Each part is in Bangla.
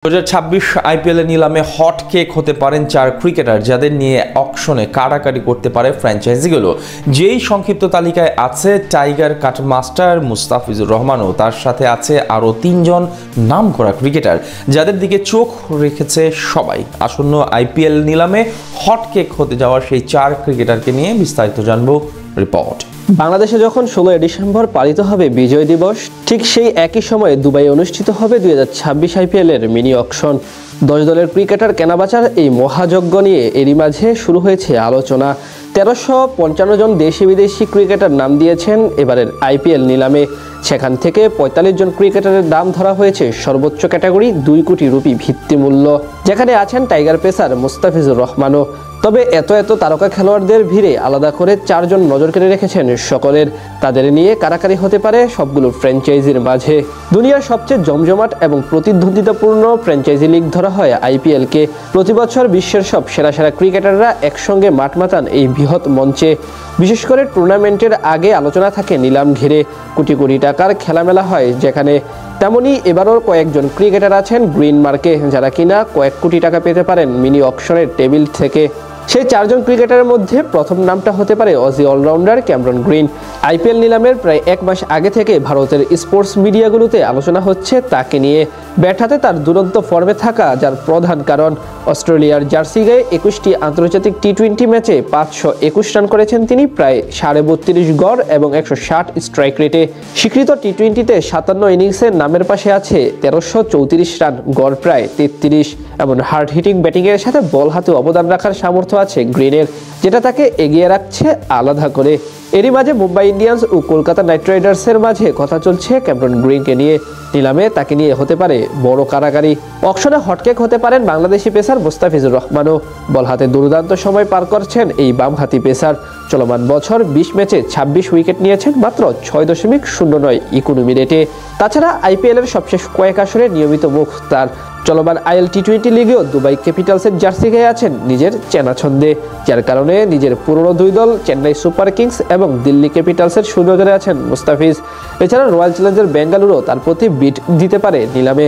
2026 আইপিএল নিলামে হট কেক হতে পারেন 4 ক্রিকেটার যাদের নিয়ে অকশনে কাড়াকাড়ি করতে পারে ফ্র্যাঞ্চাইজিগুলো। যেই সংক্ষিপ্ত তালিকায় আছে টাইগার কাটমাস্টার মুস্তাফিজুর রহমান ও তার সাথে আছে আরও 3 জন নামকরা ক্রিকেটার যাদের দিকে চোখ রেখেছে সবাই। আসন্ন আইপিএল নিলামে হট কেক হতে যাওয়া সেই 4 ক্রিকেটারকে নিয়ে বিস্তারিত জানবো রিপোর্ট। বাংলাদেশে যখন 16 ডিসেম্বর পালিত হবে বিজয় দিবস, ঠিক সেই একই সময়ে দুবাই অনুষ্ঠিত হবে 2026 আইপিএলের মিনি অকশন। 10 দলের ক্রিকেটার কেনাবেচার এই মহাযজ্ঞ নিয়ে এরই মাঝে শুরু হয়েছে আলোচনা। 1355 জন দেশি বিদেশি ক্রিকেটার নাম দিয়েছেন এবারের আইপিএল নিলামে। সেখান থেকে 45 জন ক্রিকেটারের দাম ধরা হয়েছে সর্বোচ্চ ক্যাটাগরি 2 কোটি রুপি ভিত্তিমূল্য, যেখানে আছেন টাইগার পেসার মুস্তাফিজুর রহমানও। তবে এত তারকা খেলোয়াড়দের ভিড়ে আলাদা করে 4 জন নজর কেড়ে রেখেছেন সকলের। তাদের নিয়ে কারাকারি হতে পারে সবগুলো ফ্র্যাঞ্চাইজির মাঝে। দুনিয়ার সবচেয়ে জমজমাট এবং প্রতিদ্বন্দ্বিতাপূর্ণ ফ্র্যাঞ্চাইজি লিগ ধরা হয় আইপিএলকে। প্রতি বছর বিশ্বের সব সেরা ক্রিকেটাররা একসঙ্গে মাঠ মাতান এই বৃহৎ মঞ্চে। বিশেষ করে টুর্নামেন্টের আগে আলোচনা থাকে নিলাম ঘিরে, কোটি কোটি টাকার খেলামেলা হয় যেখানে। তেমনি এবারও কয়েকজন ক্রিকেটার আছেন গ্রিন মার্কে, যারা কিনা কয়েক কোটি টাকা পেতে পারেন মিনি অকশনের টেবিল থেকে। সেই 4 জন ক্রিকেটারের মধ্যে প্রথম নামটা হতে পারে Aussie allrounder Cameron Green. IPL নিলামের প্রায় 1 মাস আগে থেকে ভারতের স্পোর্টস মিডিয়াগুলোতে আলোচনা হচ্ছে তাকে নিয়ে। ব্যাট হাতে তার দুরন্ত ফর্মে থাকা, যার প্রধান কারণ অস্ট্রেলিয়ার জার্সি গায়ে 21টি আন্তর্জাতিক টি-20 ম্যাচে 521 রান করেছেন তিনি, প্রায় 32.5 গড় এবং 160 স্ট্রাইক রেটে। স্বীকৃত টি-20তে 57 ইনিংসের নামের পাশে আছে 1334 রান, গড় প্রায় 33। এমন হার্ড হিটিং ব্যাটিংয়ের সাথে বল হাতে অবদান রাখার সামর্থ্য আছে গ্রিনের, যেটা তাকে এগিয়ে রাখছে আলাদা করে। এরই মাঝে মুম্বাই ইন্ডিয়ান্স ও কলকাতা নাইট রাইডার্সের মাঝে কথা চলছে ক্যামেরন গ্রিনকে নিয়ে। নিলামে তাকে নিয়ে হতে পারে বড় কারাকারি। অকশনে হটকেক হতে পারেন বাংলাদেশি পেসার মুস্তাফিজুর রহমানও। বল হাতে দুর্দান্ত সময় পার করছেন এই বামহাতি পেসার। চলমান বছর 20 ম্যাচে 26 উইকেট নিয়েছেন মাত্র 6.09 ইকোনমি রেটে। তাছাড়া আইপিএলের সবশেষ কয়েক আসরে নিয়মিত মুখ তার। চলমান আইএল টি-20 লিগেও দুবাই ক্যাপিটালসের জার্সি গায়ে আছেন নিজের চেনা ছন্দে, যার কারণে নিজের পুরনো 2 দল চেন্নাই সুপার কিংস এবং দিল্লি ক্যাপিটালসের সুনজরে আছেন মুস্তাফিজ। এছাড়া রয়্যাল চ্যালেঞ্জার বেঙ্গালুরু তার প্রতি বিট দিতে পারে নিলামে।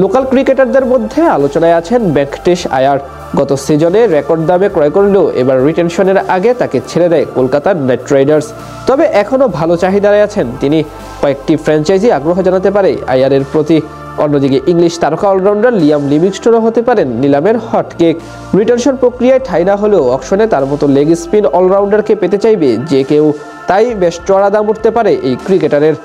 লোকাল ক্রিকেটারদের মধ্যে আলোচনায় আছেন ভেঙ্কটেশ আয়ার। গত সিজনে রেকর্ড দামে ক্রয় করলেও এবার রিটেনশনের আগে তাকে ছেড়ে দেয় কলকাতার নাইট রাইডার্স। তবে এখনও ভালো চাহিদায় আছেন তিনি। কয়েকটি ফ্র্যাঞ্চাইজি আগ্রহ জানাতে পারে আয়ারের প্রতি। অন্যদিকে ইংলিশ তারকা অলরাউন্ডার লিয়াম লিভিংস্টোনও হতে পারেন নিলামের হটকেক। রিটেনশন প্রক্রিয়ায় ঠাঁই না হলেও অকশনে তার মতো লেগ স্পিন অলরাউন্ডারকে পেতে চাইবে যে কেউ, তাই বেশ চড়া দাম উঠতে পারে এই ক্রিকেটারের।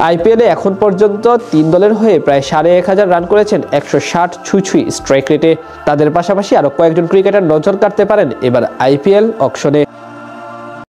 আইপিএলে এখন পর্যন্ত 3 দলের হয়ে প্রায় 1500 রান করেছেন 160 ছুঁই স্ট্রাইক রেটে। তাদের পাশাপাশি আরও কয়েকজন ক্রিকেটার নজর কাটতে পারেন এবার আইপিএল অকশনে।